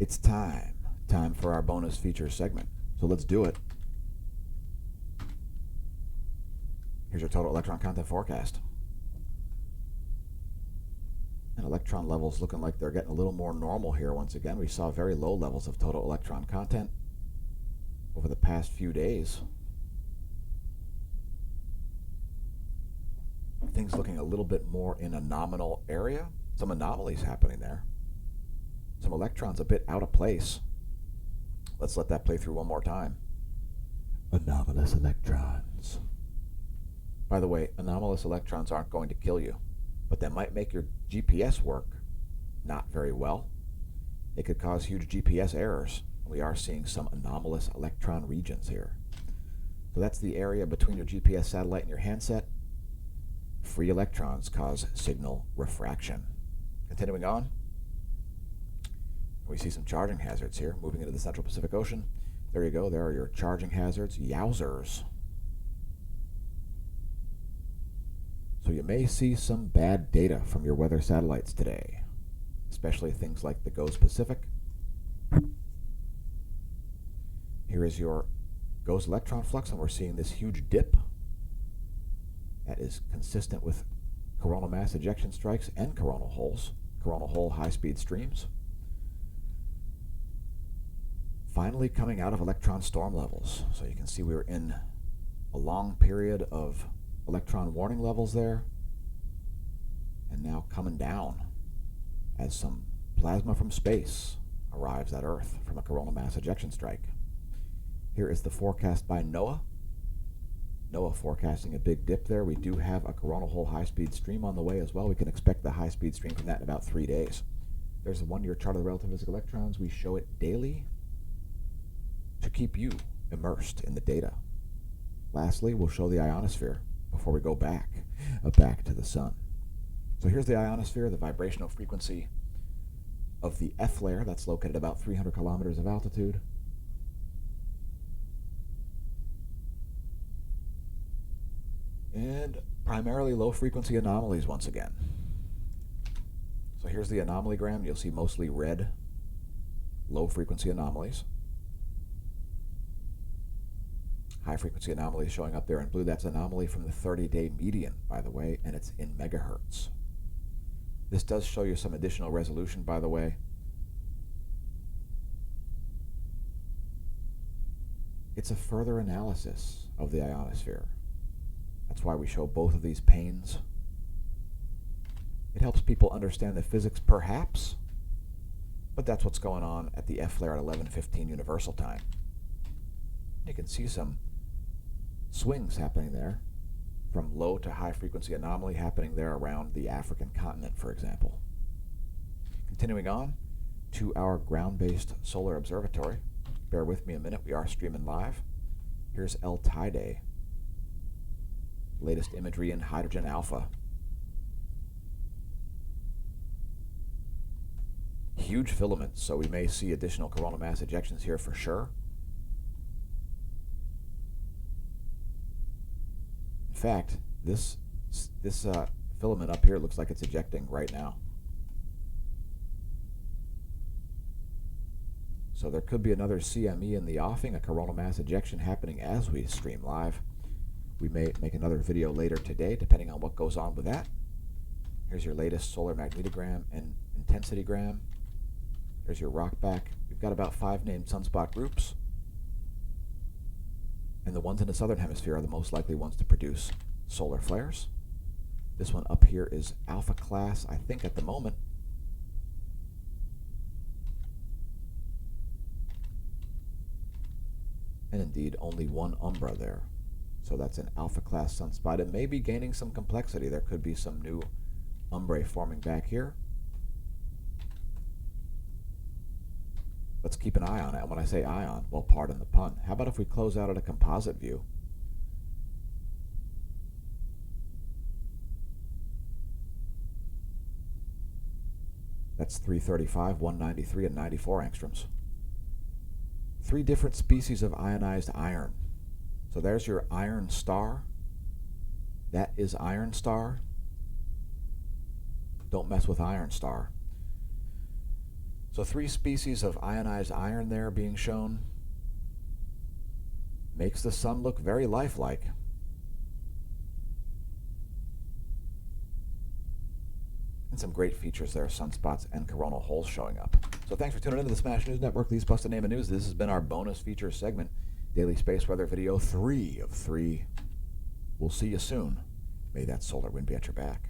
It's time. Time for our bonus feature segment. So let's do it. Here's your total electron content forecast. And electron levels looking like they're getting a little more normal here once again. We saw very low levels of total electron content over the past few days. Things looking a little bit more in a nominal area. Some anomalies happening there. Some electrons a bit out of place. Let's let that play through one more time. Anomalous electrons. By the way, anomalous electrons aren't going to kill you, but they might make your GPS work not very well. It could cause huge GPS errors. We are seeing some anomalous electron regions here. So that's the area between your GPS satellite and your handset. Free electrons cause signal refraction. Continuing on, we see some charging hazards here, moving into the Central Pacific Ocean. There you go, there are your charging hazards. Yowzers. So you may see some bad data from your weather satellites today, especially things like the GOES Pacific. Here is your GOES electron flux, and we're seeing this huge dip that is consistent with coronal mass ejection strikes and coronal holes, coronal hole high-speed streams. Finally coming out of electron storm levels. So you can see we were in a long period of electron warning levels there, and now coming down as some plasma from space arrives at Earth from a coronal mass ejection strike. Here is the forecast by NOAA. NOAA forecasting a big dip there. We do have a coronal hole high-speed stream on the way as well. We can expect the high-speed stream from that in about 3 days. There's a one-year chart of the relativistic electrons. We show it daily to keep you immersed in the data. Lastly, we'll show the ionosphere before we go back to the sun. So here's the ionosphere, the vibrational frequency of the F layer. That's located about 300 kilometers of altitude. And primarily low-frequency anomalies once again. So here's the Anomalygram. You'll see mostly red, low-frequency anomalies. High-frequency anomalies showing up there in blue. That's anomaly from the 30-day median, by the way, and it's in megahertz. This does show you some additional resolution, by the way. It's a further analysis of the ionosphere. That's why we show both of these panes. It helps people understand the physics, perhaps, but that's what's going on at the F layer at 11:15 universal time. You can see some swings happening there, from low to high frequency anomaly happening there around the African continent, for example. Continuing on to our ground-based solar observatory. Bear with me a minute, we are streaming live. Here's El Teide. Latest imagery in hydrogen alpha. Huge filaments, so we may see additional coronal mass ejections here for sure. In fact, this filament up here looks like it's ejecting right now. So there could be another CME in the offing, a coronal mass ejection happening as we stream live. We may make another video later today, depending on what goes on with that. Here's your latest solar magnetogram and intensitygram. There's your rock back. We've got about 5 named sunspot groups. And the ones in the southern hemisphere are the most likely ones to produce solar flares. This one up here is alpha class, I think, at the moment. And indeed, only one umbra there. So that's an alpha class sunspot. It may be gaining some complexity. There could be some new umbrae forming back here. Let's keep an eye on it. And when I say ion, well, pardon the pun. How about if we close out at a composite view? That's 335, 193, and 94 angstroms. 3 different species of ionized iron. So there's your iron star. That is iron star. Don't mess with iron star. So So 3 species of ionized iron there being shown. Makes the sun look very lifelike. And some great features there, sunspots and coronal holes showing up. So thanks for tuning into the Smash News Network. These busted name of news. This has been our bonus feature segment, Daily Space Weather Video 3 of 3. We'll see you soon. May that solar wind be at your back.